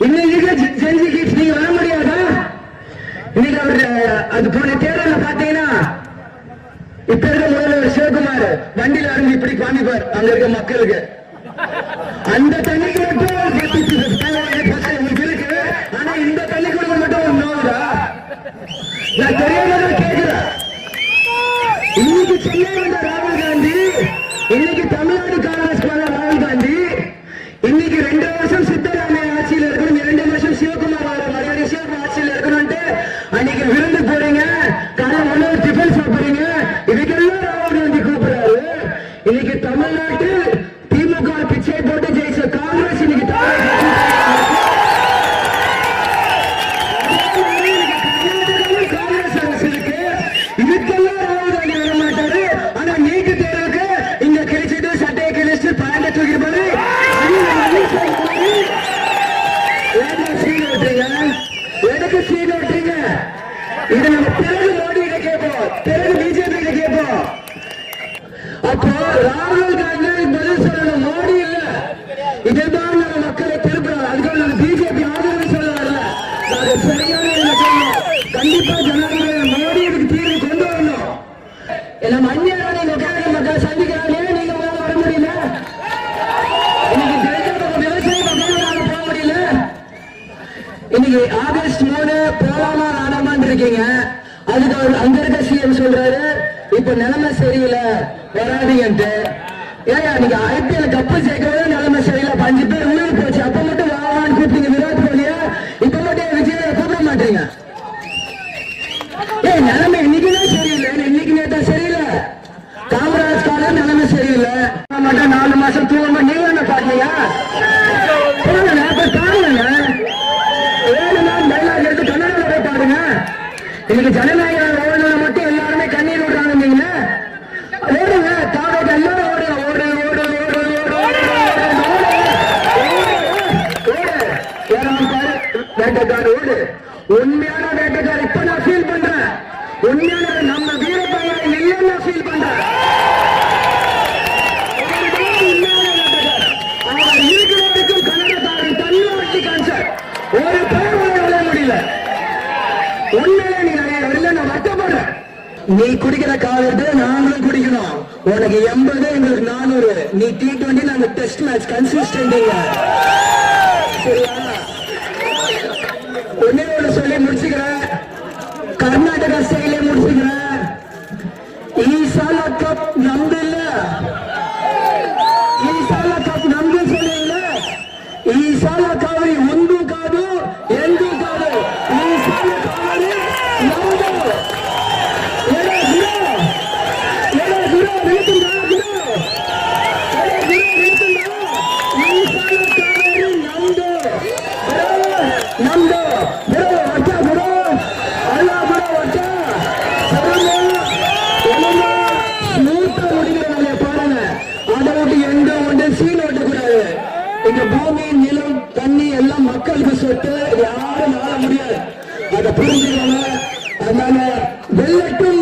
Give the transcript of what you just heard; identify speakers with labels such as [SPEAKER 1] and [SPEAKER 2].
[SPEAKER 1] இன்னைக்கு செஞ்சுக்கு நீங்க வர முடியாதா? இன்னைக்கு அவர் அது போன தேர்தல பாத்தீங்கன்னா இப்ப இருக்க முதல்வர் சிவகுமார் வண்டியில இருந்து இப்படி காமிப்பார் அங்க இருக்க மக்களுக்கு. அந்த தண்ணிக்கு மட்டும் இருக்கு. ஆனா இந்த தண்ணி கொடுக்க மட்டும் நோவுதா? நான் தெரியாம கேட்கிறேன். இன்னைக்கு சென்னை வந்த ராகுல் காந்தி, இன்னைக்கு தமிழ்நாடு காங்கிரஸ் ராகுல் காந்தி, இன்னைக்கு 2 வருஷம் சித்தராமையா ஆட்சியில் இருக்கணும், 2 வருஷம் சிவகுமார் மரியாதை சிவகுமார் ஆட்சியில் இருக்கணும்ட்டு அன்னைக்கு விருந்து போறீங்க, காலையில் ஒண்ணு டிஃபன் சாப்பிடுறீங்க. இதுக்கெல்லாம் ராகுல் காந்தி கூப்பிடுறாரு. இன்னைக்கு தமிழ்நாட்டில் திமுக பிச்சை போட்டு ஜெயிச்ச காங்கிரஸ் இன்னைக்கு காங்கிரஸ் அரசு இருக்கு. இதுக்கெல்லாம் ராகுல் காந்தி வர மாட்டாரு. ஆனா நீட்டு தேர்வுக்கு இங்க கிழிச்சிட்டு சட்டையை கிழிச்சு பேண்ட தூக்கி போய் எதுக்கு சீன் ஓட்டுறீங்க? இதை நம்ம பிறகு மோடி கிட்ட கேட்போம், பிறகு பிஜேபி கிட்ட கேட்போம். அப்போ ராகுல் காந்தி பதில் சொல்லணும், மோடி இல்ல. இதுதான் நம்ம மக்களை திருப்புறோம். அதுக்காக நம்ம பிஜேபி ஆதரவு சொல்ல வரல, சரியான சொல்லணும். கண்டிப்பா ஜனாதிபதி மோடி இதுக்கு தீர்வு கொண்டு வரணும். நம்ம அந்நியரான மக்கள் சந்திக்கிறாங்க, நீங்க வர முடியல. இன்னைக்கு விவசாய மக்கள் போக முடியல. இன்னைக்கு ஆகஸ்ட் 3 போலாமா நாடாமான்னு இருக்கீங்க. அதுக்கு அங்க இருக்க சிஎம் சொல்றாரு இப்ப நிலைமை சரியில்லை வராதீங்கன்ட்டு. ஏன் நீங்க ஐபிஎல் கப்பு சேர்க்கவே நிலைமை சரியில்லை, 5 பேர் உயிர் போச்சு. அப்ப மட்டும் வாங்கலான்னு கூப்பிட்டீங்க விராட் கோலிய, இப்ப மட்டும் விஜய கூப்பிட மாட்டீங்க. ஏன் நிலைமை இன்னைக்குதான் சரியில்லை, இன்னைக்கு நேத்தா சரியில்லை. காமராஜ் காலம் நிலைமை சரியில்லை மட்டும் 4 மாசம் தூங்க நீங்க என்ன பாத்தீங்க? பாருங்க 7 நாள் டைலாக் எடுத்து கன்னடால போய் பாருங்க. இன்னைக்கு ஜனநாயக ஓடுனது மட்டும் எல்லாருமே கண்ணீர் விடுறாங்க. நீங்க ஓடுங்க, தாவக எல்லாரும் ஓடுங்க, ஓடு ஓடு ஓடு ஓடு வேட்டைக்காரு ஓடு. உண்மையான வேட்டைக்காரு இப்ப நான் ஃபீல் பண்றேன். உண்மையான நம்ம வீரப்பையன் இல்லைன்னு நான் ஃபீல் பண்றேன். அவர் இருக்கிறதுக்கும் கன்னடத்தாரி தண்ணி வட்டி கான்சர் ஒரு பேர் விளைய முடியல. உண்மையிலே நீ நிறைய நான் வருத்தப்படுறேன். நீ குடிக்கிற காலத்து நாங்களும் குடிக்கணும். உனக்கு 80, எங்களுக்கு 400. நீ T20, நாங்க டெஸ்ட் மேட்ச் கன்சிஸ்டன்ட். சரியா? ஒன்னே ஒண்ணு சொல்லி முடிச்சுக்கிறேன், கர்நாடகா ஸ்டைலே முடிச்சுக்கிறேன். ஈசால கப் நம்பு இல்ல, ஈசால கப் நம்பு சொல்லுங்க. ஈசால காவரி ಒಂದು ಕಾದು ಎಂದು ಕಾದು, ಈಸಾಲ ಕಾವರಿ ನಮ್ದು. இந்த பூமி நிலம் தண்ணி எல்லாம் மக்களுக்கு சொத்து, யாரும் ஆள முடியாது. அதை புரிஞ்சுக்கணும். அதனால வெள்ளட்டும்